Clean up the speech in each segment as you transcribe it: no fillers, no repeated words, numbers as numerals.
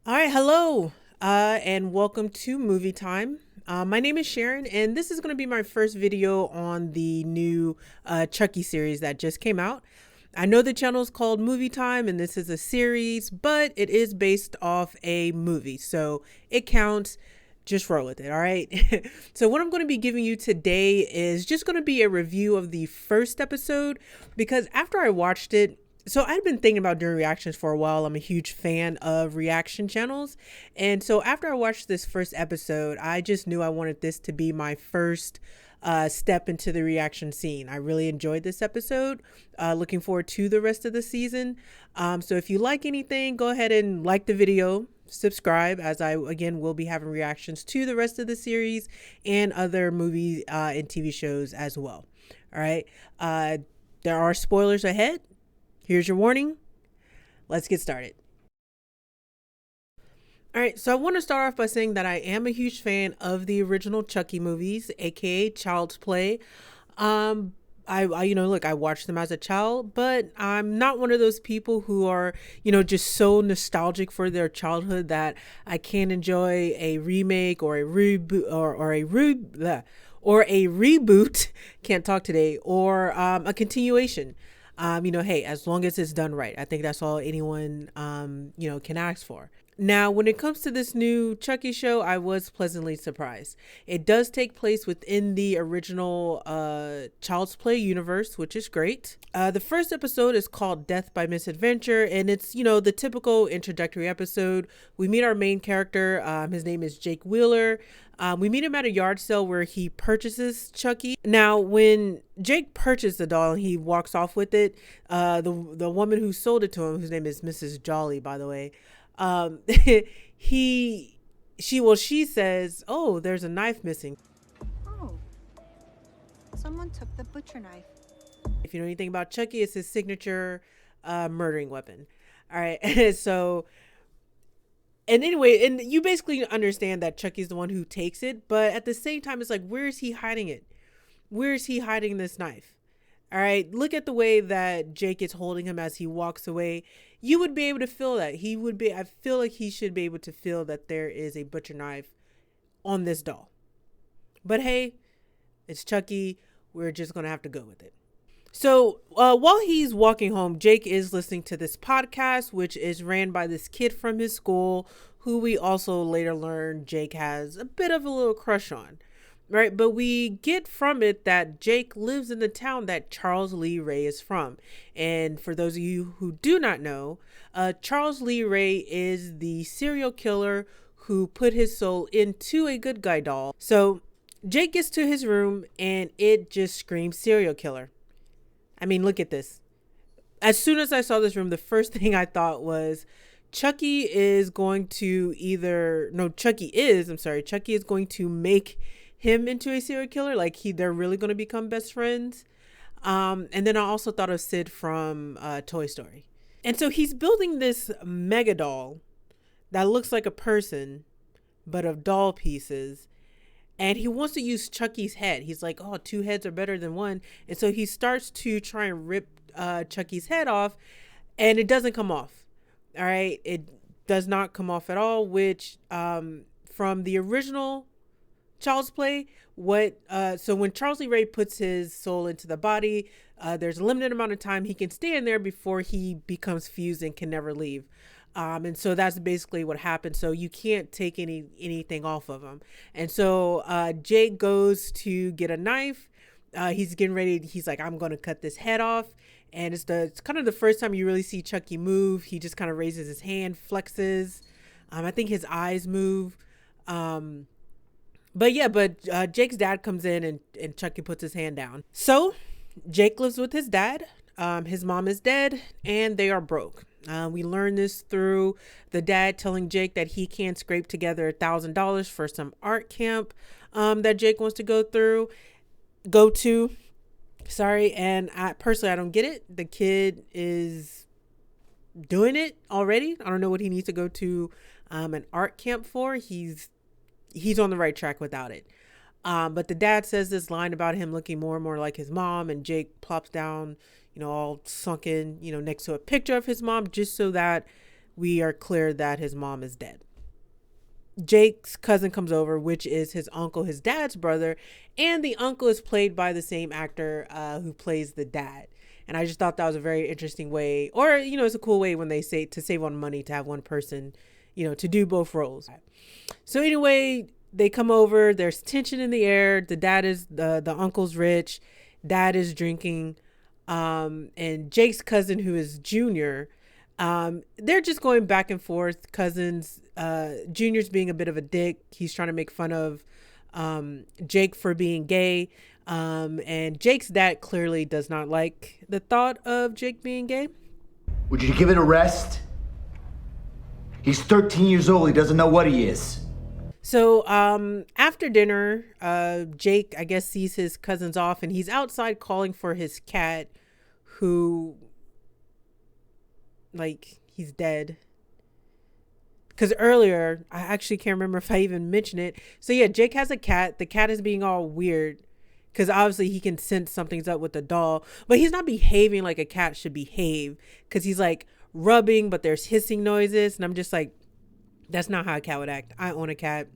All right, hello, and welcome to Movie Time. My name is Sharon, and this is going to be my first video on the new Chucky series that just came out. I know the channel is called Movie Time, and this is a series, but it is based off a movie, so it counts. Just roll with it, all right? So what I'm going to be giving you today is just going to be a review of the first episode, because after I watched it, so I'd been thinking about doing reactions for a while. I'm a huge fan of reaction channels. And so after I watched this first episode, I just knew I wanted this to be my first step into the reaction scene. I really enjoyed this episode. Looking forward to the rest of the season. So if you like anything, go ahead and like the video, subscribe, as I again will be having reactions to the rest of the series and other movies and TV shows as well. All right. There are spoilers ahead. Here's your warning. Let's get started. All right, so I want to start off by saying that I am a huge fan of the original Chucky movies, aka Child's Play. I look, I watched them as a child, but I'm not one of those people who are, just so nostalgic for their childhood that I can't enjoy a remake or a reboot or a reboot. Can't talk today, or a continuation. Hey, as long as it's done right, I think that's all anyone, can ask for. Now, when it comes to this new Chucky show, I was pleasantly surprised. It does take place within the original Child's Play universe, which is great. The first episode is called Death by Misadventure, and it's, the typical introductory episode. We meet our main character. His name is Jake Wheeler. We meet him at a yard sale where he purchases Chucky. Now, when Jake purchased the doll and he walks off with it, the woman who sold it to him, whose name is Mrs. Jolly, by the way, she says, "Oh, there's a knife missing." Oh, someone took the butcher knife. If you know anything about Chucky, it's his signature murdering weapon. All right, so. And anyway, and you basically understand that Chucky's the one who takes it, but at the same time, it's like, where is he hiding it? Where is he hiding this knife? All right, look at the way that Jake is holding him as he walks away. You would be able to feel that. I feel like he should be able to feel that there is a butcher knife on this doll. But hey, it's Chucky. We're just going to have to go with it. So while he's walking home, Jake is listening to this podcast, which is ran by this kid from his school, who we also later learn Jake has a bit of a little crush on, right? But we get from it that Jake lives in the town that Charles Lee Ray is from. And for those of you who do not know, Charles Lee Ray is the serial killer who put his soul into a good guy doll. So Jake gets to his room and it just screams serial killer. I mean, look at this. As soon as I saw this room, the first thing I thought was Chucky is going to Chucky is going to make him into a serial killer. Like they're really going to become best friends. And then I also thought of Sid from Toy Story. And so he's building this mega doll that looks like a person, but of doll pieces. And he wants to use Chucky's head. He's like, oh, two heads are better than one. And so he starts to try and rip Chucky's head off, and it doesn't come off. All right. It does not come off at all, which from the original Child's Play, so when Charles Lee Ray puts his soul into the body, there's a limited amount of time he can stay in there before he becomes fused and can never leave. And so that's basically what happened. So you can't take anything off of him. And so Jake goes to get a knife. He's getting ready. He's like, I'm going to cut this head off. And it's kind of the first time you really see Chucky move. He just kind of raises his hand, flexes. I think his eyes move. But Jake's dad comes in and Chucky puts his hand down. So Jake lives with his dad. His mom is dead and they are broke. We learn this through the dad telling Jake that he can't scrape together $1,000 for some art camp that Jake wants to go to. And I don't get it. The kid is doing it already. I don't know what he needs to go to an art camp for. He's on the right track without it. But the dad says this line about him looking more and more like his mom, and Jake plops down, all sunken, next to a picture of his mom, just so that we are clear that his mom is dead. Jake's cousin comes over, which is his uncle, his dad's brother, and the uncle is played by the same actor who plays the dad. And I just thought that was a very interesting way, or it's a cool way when they say to save on money to have one person, to do both roles. So anyway, they come over. There's tension in the air. The dad is the uncle's rich, dad is drinking, and Jake's cousin, who is Junior, they're just going back and forth. Cousins, Junior's being a bit of a dick. He's trying to make fun of Jake for being gay. And Jake's dad clearly does not like the thought of Jake being gay. Would you give it a rest? He's 13 years old. He doesn't know what he is. So after dinner, Jake, I guess, sees his cousins off, and he's outside calling for his cat, who, he's dead. Because earlier, I actually can't remember if I even mentioned it. So yeah, Jake has a cat. The cat is being all weird because obviously he can sense something's up with the doll, but he's not behaving like a cat should behave, because he's rubbing, but there's hissing noises. And I'm just like, that's not how a cat would act. I own a cat.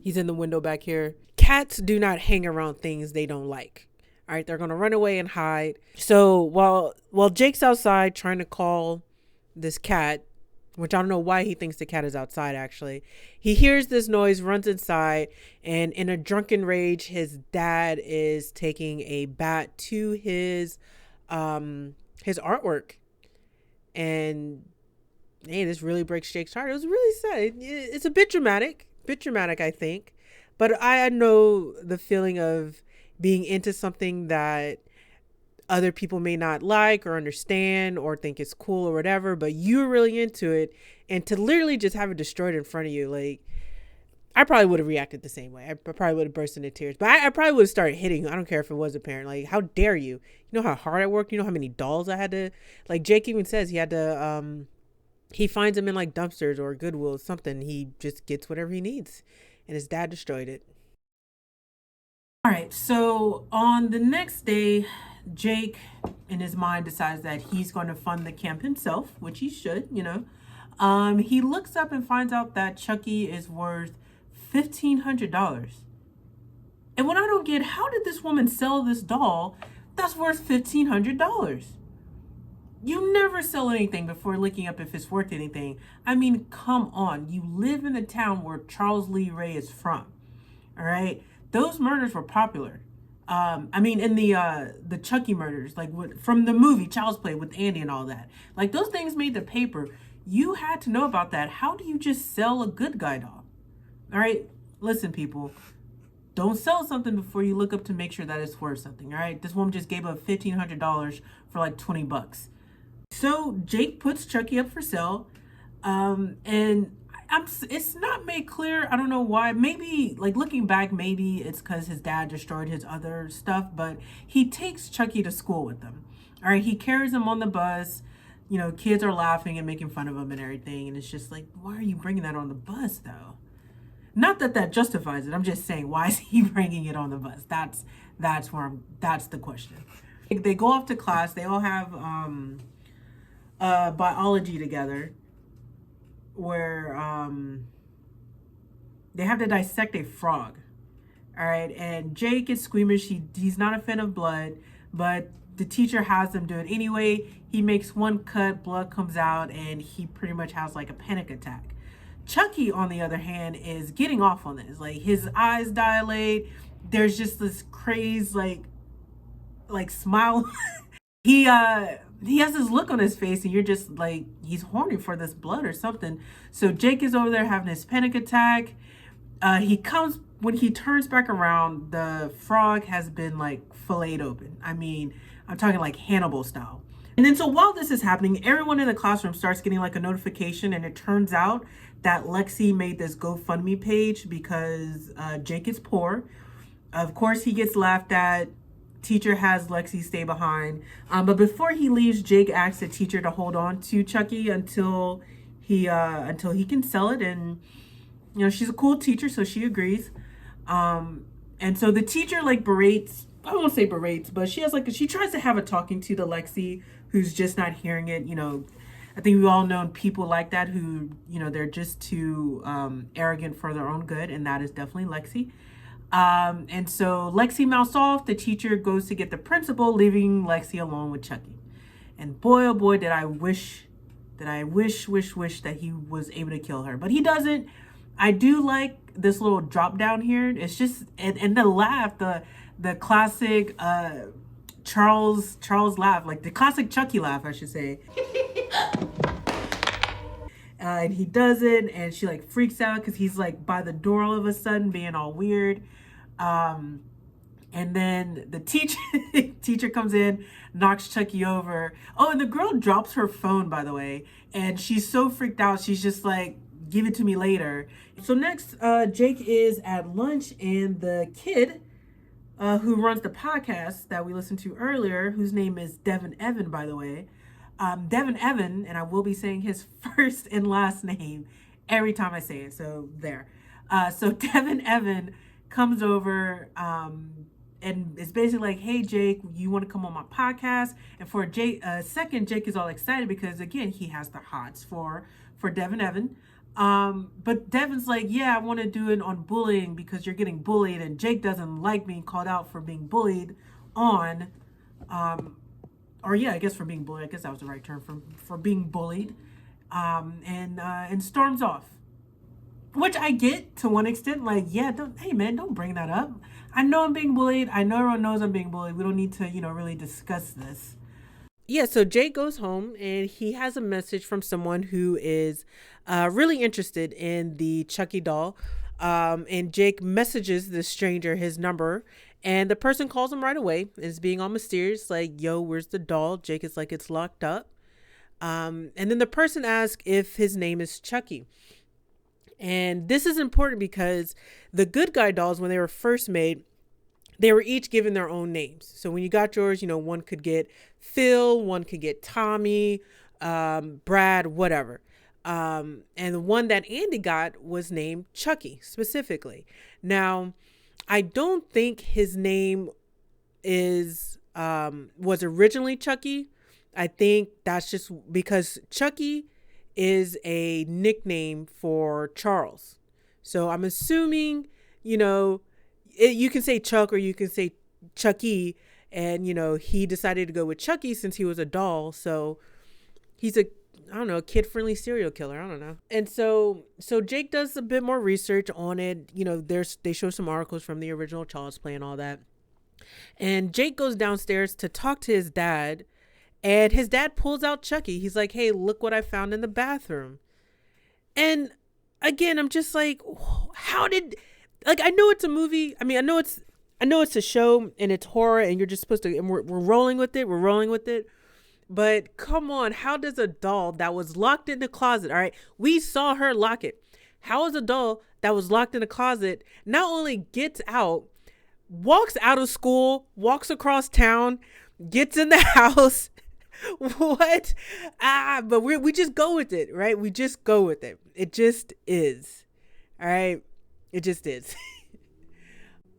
He's in the window back here. Cats do not hang around things they don't like. All right, they're going to run away and hide. So while Jake's outside trying to call this cat, which I don't know why he thinks the cat is outside, actually, he hears this noise, runs inside, and in a drunken rage, his dad is taking a bat to his artwork. And hey, this really breaks Jake's heart. It was really sad. It's a bit dramatic, I think. But I know the feeling of being into something that other people may not like or understand or think is cool or whatever, but you're really into it, and to literally just have it destroyed in front of you, I probably would have reacted the same way. I probably would have burst into tears, but I probably would have started hitting. I don't care if it was a parent. How dare you? You know how hard I worked? You know how many dolls I had to, Jake even says he had to, he finds them in dumpsters or Goodwill or something. He just gets whatever he needs, and his dad destroyed it. All right, so on the next day, Jake, in his mind, decides that he's going to fund the camp himself, which he should, He looks up and finds out that Chucky is worth $1,500. And what I don't get, how did this woman sell this doll that's worth $1,500? You never sell anything before looking up if it's worth anything. I mean, come on. You live in the town where Charles Lee Ray is from. All right? Those murders were popular. In the Chucky murders, from the movie Child's Play with Andy and all that. Those things made the paper. You had to know about that. How do you just sell a good guy doll? All right? Listen, people. Don't sell something before you look up to make sure that it's worth something. All right? This woman just gave up $1,500 for $20. So Jake puts Chucky up for sale, and it's not made clear. I don't know why. Maybe, looking back, maybe it's because his dad destroyed his other stuff, but he takes Chucky to school with him. All right, he carries him on the bus. Kids are laughing and making fun of him and everything, and it's just why are you bringing that on the bus, though? Not that justifies it. I'm just saying, why is he bringing it on the bus? That's the question. They go off to class. They all have biology together, where they have to dissect a frog. All right, and Jake is squeamish. He's not a fan of blood, but the teacher has him do it anyway. He makes one cut, blood comes out, and he pretty much has a panic attack. Chucky, on the other hand, is getting off on this. His eyes dilate. There's just this craze, smile. He has this look on his face, and you're just he's horny for this blood or something. So Jake is over there having his panic attack. When he turns back around, the frog has been filleted open. I mean, I'm talking Hannibal style. And then so while this is happening, everyone in the classroom starts getting a notification, and it turns out that Lexi made this GoFundMe page because Jake is poor. Of course, he gets laughed at. Teacher has Lexi stay behind. But before he leaves, Jake asks the teacher to hold on to Chucky until he can sell it. And, she's a cool teacher, so she agrees. And so the teacher berates, I won't say berates, but she has she tries to have a talking to the Lexi who's just not hearing it, I think we've all known people like that who, they're just too arrogant for their own good, and that is definitely Lexi. And so Lexi mounts off. The teacher goes to get the principal, leaving Lexi alone with Chucky. And boy, oh boy, did I wish that he was able to kill her. But he doesn't. I do like this little drop down here. It's just, and the laugh, the classic Charles laugh, like the classic Chucky laugh, I should say. And he does it, and she like freaks out because he's like by the door all of a sudden being all weird. And then the teacher comes in, knocks Chucky over. Oh, and the girl drops her phone, by the way, and she's so freaked out. She's just like, give it to me later. So next, Jake is at lunch, and the kid who runs the podcast that we listened to earlier, whose name is Devin Evan, by the way. Devin Evan, and I will be saying his first and last name every time I say it. So there. So Devin Evan comes over and it's basically like, hey, Jake, you want to come on my podcast? And for a second, Jake is all excited because, again, he has the hots for Devin Evan. But Devin's like, yeah, I want to do it on bullying because you're getting bullied, and Jake doesn't like being called out for being bullied on, or yeah, I guess for being bullied. I guess that was the right term for being bullied, and storms off. Which I get to one extent, like, yeah, hey man, don't bring that up. I know I'm being bullied. I know everyone knows I'm being bullied. We don't need to, really discuss this. Yeah, so Jake goes home and he has a message from someone who is really interested in the Chucky doll. And Jake messages the stranger his number, and the person calls him right away. Is being all mysterious, like, yo, where's the doll? Jake is like, it's locked up. And then the person asks if his name is Chucky. And this is important because the good guy dolls, when they were first made, they were each given their own names. So when you got yours, one could get Phil, one could get Tommy, Brad, whatever. And the one that Andy got was named Chucky specifically. Now, I don't think his name was originally Chucky. I think that's just because Chucky is a nickname for Charles. So I'm assuming, you can say Chuck or you can say Chucky, and he decided to go with Chucky since he was a doll. So he's a kid-friendly serial killer. I don't know. And so Jake does a bit more research on it. They show some articles from the original Child's Play and all that. And Jake goes downstairs to talk to his dad, and his dad pulls out Chucky. He's like, hey, look what I found in the bathroom. And again, I'm just like, I know it's a movie. I mean, I know it's a show and it's horror and you're just supposed to, and we're rolling with it. But come on, how does a doll that was locked in the closet, all right, we saw her lock it. How is a doll that was locked in a closet not only gets out, walks out of school, walks across town, gets in the house? What? But we just go with it, right? We just go with it. It just is. All right. It just is.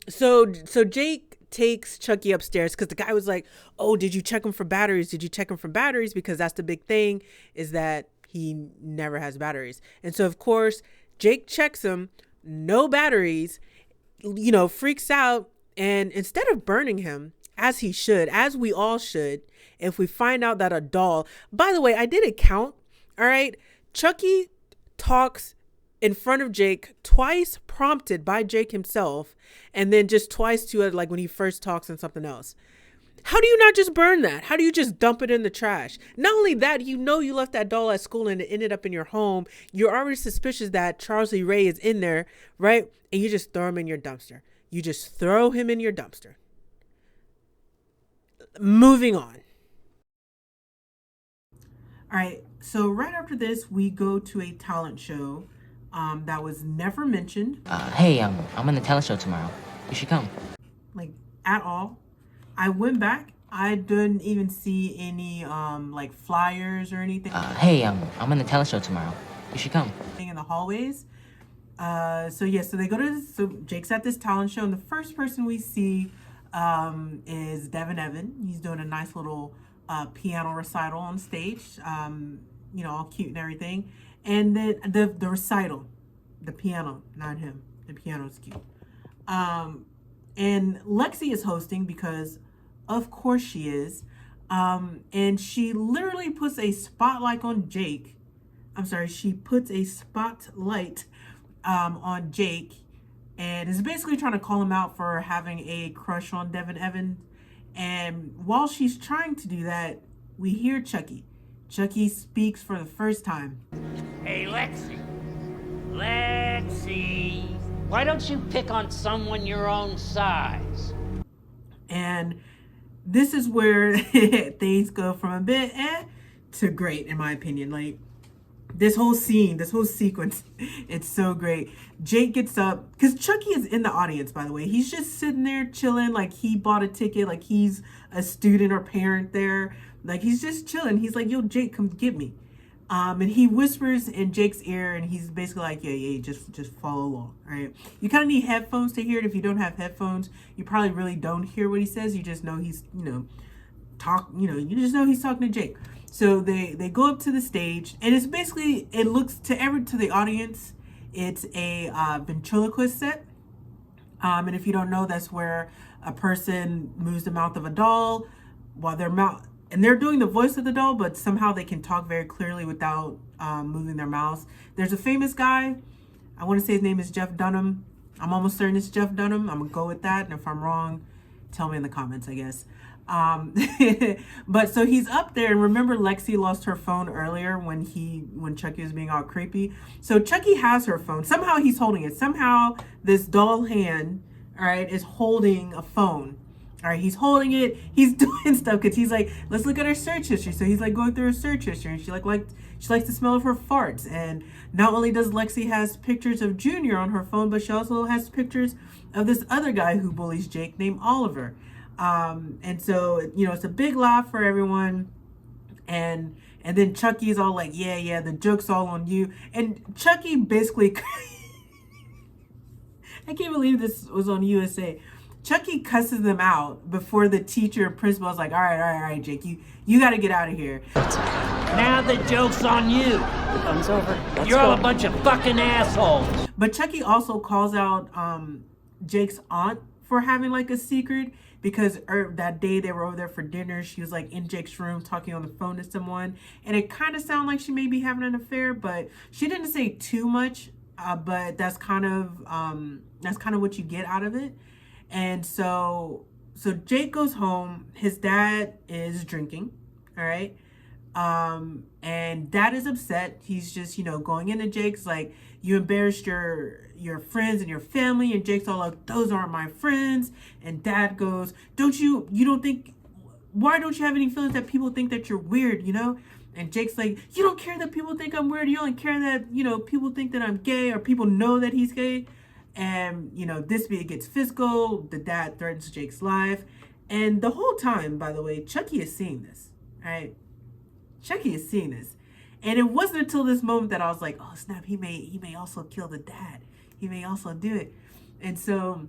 So Jake takes Chucky upstairs because the guy was like, oh, did you check him for batteries? Because that's the big thing, is that he never has batteries. And so, of course, Jake checks him, no batteries, freaks out. And instead of burning him, as he should, as we all should, if we find out that a doll, by the way, I did a count. All right. Chucky talks in front of Jake twice, prompted by Jake himself, and then just twice to it, like when he first talks and something else. How do you not just burn that? How do you just dump it in the trash? Not only that, you left that doll at school and it ended up in your home. You're already suspicious that Charles Lee Ray is in there, right? And you just throw him in your dumpster. You just throw him in your dumpster. Moving on. All right, so right after this, we go to a talent show that was never mentioned. Hey, I'm on the talent show tomorrow. You should come. Like, at all. I went back. I didn't even see any, flyers or anything. Hey, I'm on the talent show tomorrow. You should come. In the hallways. So they go so Jake's at this talent show, and the first person we see is Devin Evan. He's doing a nice little piano recital on stage. you know, all cute and everything. And then the recital, the piano, not him. The piano's cute. And Lexi is hosting because, of course, she is. And she literally puts a spotlight on Jake. I'm sorry, she puts a spotlight on Jake, and is basically trying to call him out for having a crush on Devin Evans. And while she's trying to do that, we hear Chucky. Chucky speaks for the first time. Hey, Lexi. Lexi. Why don't you pick on someone your own size? And this is where things go from a bit to great, in my opinion. Like, this whole scene, this whole sequence, it's so great. Jake gets up, because Chucky is in the audience, by the way. He's just sitting there chilling, like he bought a ticket, like he's a student or parent there. Like, he's just chilling. He's like, yo, Jake, come get me. And he whispers in Jake's ear, and he's basically like, yeah, just follow along, all right? You kind of need headphones to hear it. If you don't have headphones, you probably really don't hear what he says. You just know he's, you just know he's talking to Jake. So they go up to the stage, and it's basically, it looks to the audience, it's a ventriloquist set. And if you don't know, that's where a person moves the mouth of a doll while and they're doing the voice of the doll, but somehow they can talk very clearly without moving their mouths. There's a famous guy, I want to say his name is Jeff Dunham. I'm almost certain it's Jeff Dunham. I'm gonna go with that, and if I'm wrong, tell me in the comments, I guess. But so he's up there, and remember Lexi lost her phone earlier when Chucky was being all creepy. So Chucky has her phone. Somehow he's holding it. Somehow this doll hand, all right, is holding a phone. All right, he's holding it. He's doing stuff because he's like, let's look at her search history. So he's like going through her search history, and she likes the smell of her farts. And not only does Lexi has pictures of Junior on her phone, but she also has pictures of this other guy who bullies Jake named Oliver. And so, you know, it's a big laugh for everyone. And then Chucky's all like, yeah, the joke's all on you. And Chucky basically, I can't believe this was on USA. Chucky cusses them out before the teacher or principal's like, all right, Jake, you got to get out of here. Now the joke's on you. Fun's over. You're all a bunch of fucking assholes. But Chucky also calls out Jake's aunt for having like a secret, because that day they were over there for dinner, she was like in Jake's room talking on the phone to someone, and it kind of sounded like she may be having an affair, but she didn't say too much. But that's kind of what you get out of it. And so Jake goes home. His dad is drinking, all right? And Dad is upset. He's just, you know, going into Jake's like, you embarrassed your friends and your family. And Jake's all like, those aren't my friends. And Dad goes, why don't you have any feelings that people think that you're weird, you know? And Jake's like, you don't care that people think I'm weird. You only care that, you know, people think that I'm gay, or people know that he's gay. And, you know, this bit gets physical. The dad threatens Jake's life. And the whole time, by the way, Chucky is seeing this, right? Chucky is seeing this. And it wasn't until this moment that I was like, oh, snap, he may also kill the dad. He may also do it. And so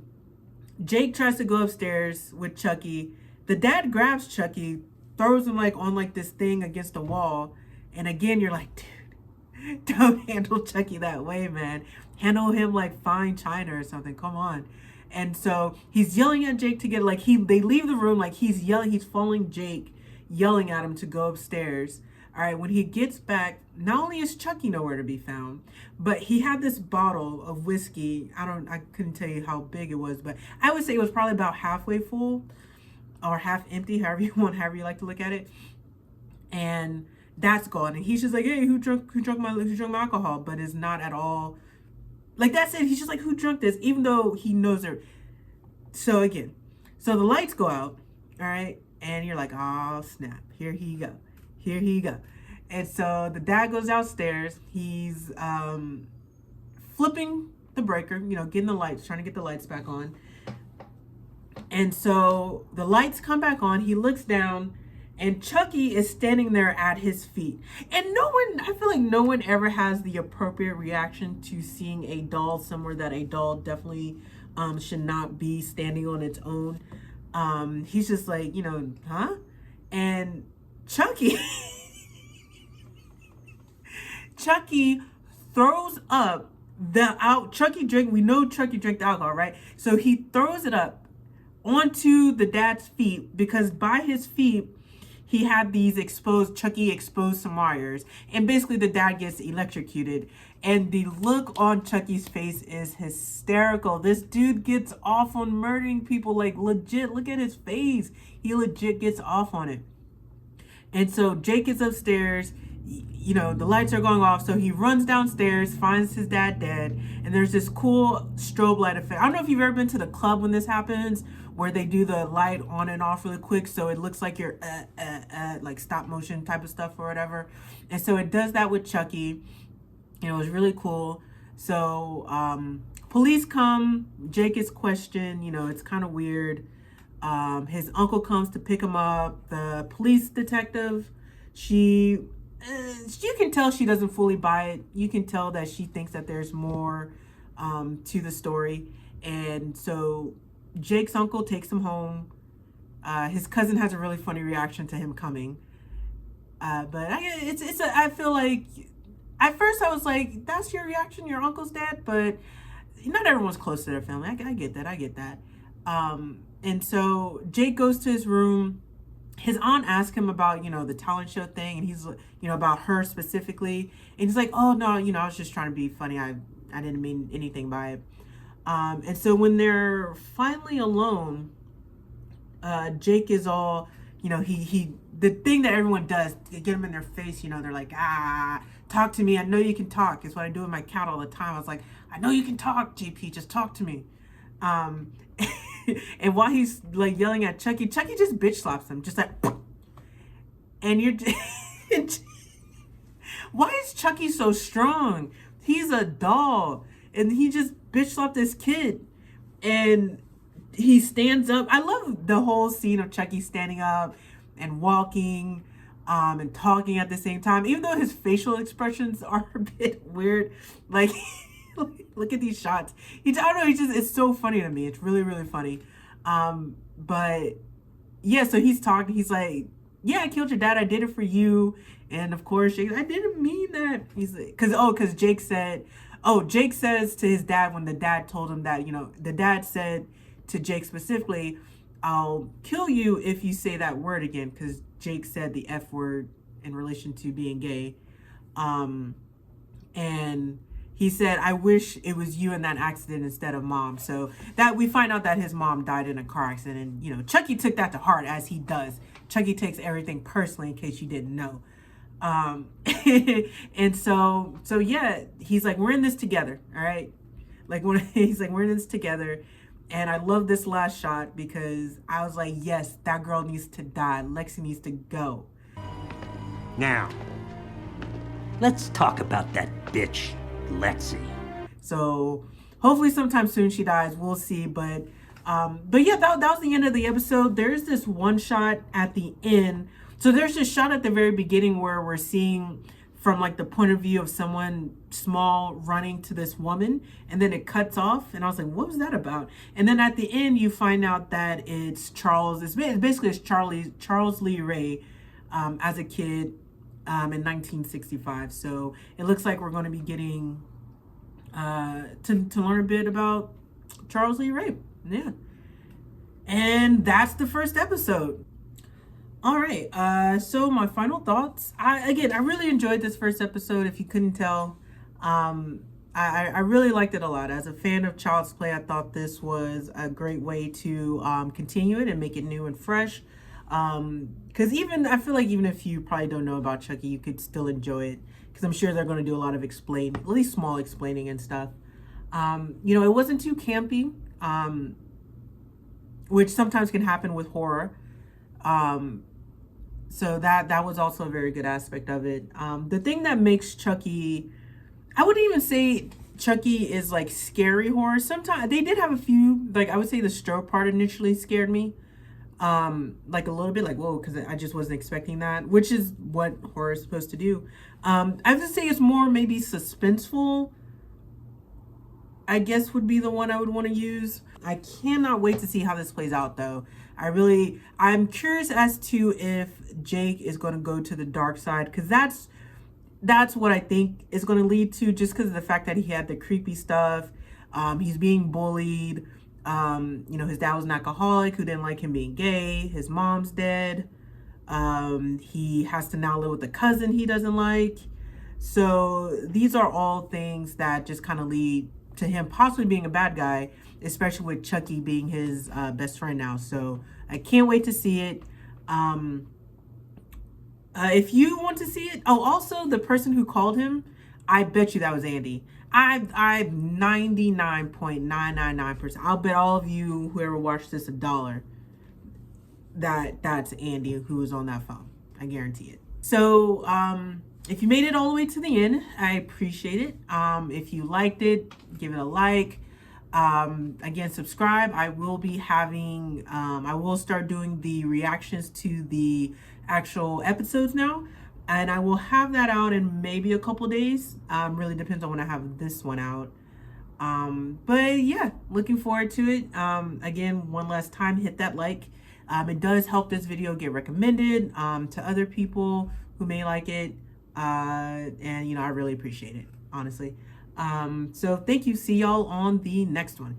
Jake tries to go upstairs with Chucky. The dad grabs Chucky, throws him like on like this thing against the wall. And again, you're like, dude, don't handle Chucky that way, man. Handle him like fine china or something. Come on. And so he's yelling at Jake to get like they leave the room, like he's following Jake, yelling at him to go upstairs. All right, when he gets back, not only is Chucky nowhere to be found, but he had this bottle of whiskey. I couldn't tell you how big it was, but I would say it was probably about halfway full or half empty, however you like to look at it. And that's gone. And he's just like, hey, who drunk my alcohol? But it's not at all like, that's it. He's just like, who drunk this? Even though he knows her. So again, so the lights go out, all right, and you're like, oh snap, here he go. And so the dad goes downstairs. He's flipping the breaker, you know, getting the lights, trying to get the lights back on. And so the lights come back on. He looks down, and Chucky is standing there at his feet. And I feel like no one ever has the appropriate reaction to seeing a doll somewhere that a doll definitely should not be standing on its own. He's just like, you know, huh? And Chucky, Chucky throws up Chucky drank, we know Chucky drank the alcohol, right? So he throws it up onto the dad's feet, because by his feet he had these Chucky exposed some wires, and basically the dad gets electrocuted, and the look on Chucky's face is hysterical. This dude gets off on murdering people, like legit. Look at his face. He legit gets off on it. And so Jake is upstairs, you know, the lights are going off, so he runs downstairs, finds his dad dead, and there's this cool strobe light effect. I don't know if you've ever been to the club when this happens, where they do the light on and off really quick, so it looks like you're like stop motion type of stuff or whatever. And so it does that with Chucky. You know, it was really cool. So police come, Jake is questioned, you know, it's kind of weird. His uncle comes to pick him up. The police detective, you can tell she doesn't fully buy it. You can tell that she thinks that there's more to the story. And so Jake's uncle takes him home. His cousin has a really funny reaction to him coming. But I feel like, at first I was like, that's your reaction, your uncle's dead? But not everyone's close to their family. I get that. And so Jake goes to his room. His aunt asked him about, you know, the talent show thing, and he's, you know, about her specifically. And he's like, oh, no, you know, I was just trying to be funny. I didn't mean anything by it. And so when they're finally alone, Jake is all, you know, the thing that everyone does to get them in their face, you know, they're like, talk to me. I know you can talk. It's what I do with my cat all the time. I was like, I know you can talk, JP, just talk to me. And while he's like yelling at Chucky just bitch slaps him, just like, and you're, why is Chucky so strong? He's a doll, and he just bitch slapped this kid, and he stands up. I love the whole scene of Chucky standing up and walking, and talking at the same time, even though his facial expressions are a bit weird, like. Look at these shots. I don't know, it's so funny to me. It's really, really funny. But yeah, so he's talking, he's like, yeah, I killed your dad, I did it for you. And of course, Jake, I didn't mean that. He's like, because Jake says to his dad, when the dad told him that, you know, the dad said to Jake specifically, I'll kill you if you say that word again, because Jake said the F word in relation to being gay. And he said, I wish it was you in that accident instead of mom. So that we find out that his mom died in a car accident. And, you know, Chucky took that to heart, as he does. Chucky takes everything personally, in case you didn't know. And so yeah, he's like, we're in this together. All right. Like, he's like, we're in this together. And I love this last shot, because I was like, yes, that girl needs to die. Lexi needs to go. Now, let's talk about that bitch, Lexi. So hopefully sometime soon she dies. We'll see. But yeah, that was the end of the episode. There's this one shot at the end. So there's this shot at the very beginning where we're seeing from like the point of view of someone small running to this woman, and then it cuts off, and I was like, what was that about? And then at the end you find out that it's Charles Lee Ray as a kid in 1965. So it looks like we're going to be getting to learn a bit about Charles Lee Ray. Yeah. And that's the first episode. All right, so my final thoughts. I really enjoyed this first episode, if you couldn't tell. I really liked it a lot. As a fan of Child's Play, I thought this was a great way to continue it and make it new and fresh. Because I feel like even if you probably don't know about Chucky, you could still enjoy it, because I'm sure they're going to do a lot of at least small explaining and stuff. You know, it wasn't too campy, which sometimes can happen with horror. So that was also a very good aspect of it. The thing that makes Chucky, I wouldn't even say Chucky is like scary horror. Sometimes they did have a few, like I would say the stroke part initially scared me. Like a little bit, like, whoa, because I just wasn't expecting that, which is what horror is supposed to do. I would say it's more maybe suspenseful, I guess, would be the one I would want to use. I cannot wait to see how this plays out, though. I'm curious as to if Jake is going to go to the dark side, because that's that's what I think is going to lead to, just because of the fact that he had the creepy stuff. He's being bullied. You know, his dad was an alcoholic who didn't like him being gay. His mom's dead. He has to now live with a cousin he doesn't like. So these are all things that just kind of lead to him possibly being a bad guy, especially with Chucky being his best friend now. So I can't wait to see it. If you want to see it, oh, also the person who called him, I bet you that was Andy. I'm 99.999%. I'll bet all of you, whoever watched this, $1 that that's Andy who was on that phone. I guarantee it. So if you made it all the way to the end, I appreciate it. If you liked it, give it a like. Again, subscribe. I will be having I will start doing the reactions to the actual episodes now, and I will have that out in maybe a couple days. Really depends on when I have this one out. But yeah, looking forward to it. Again, one last time, hit that like. It does help this video get recommended to other people who may like it, and you know, I really appreciate it, honestly. So thank you. See y'all on the next one.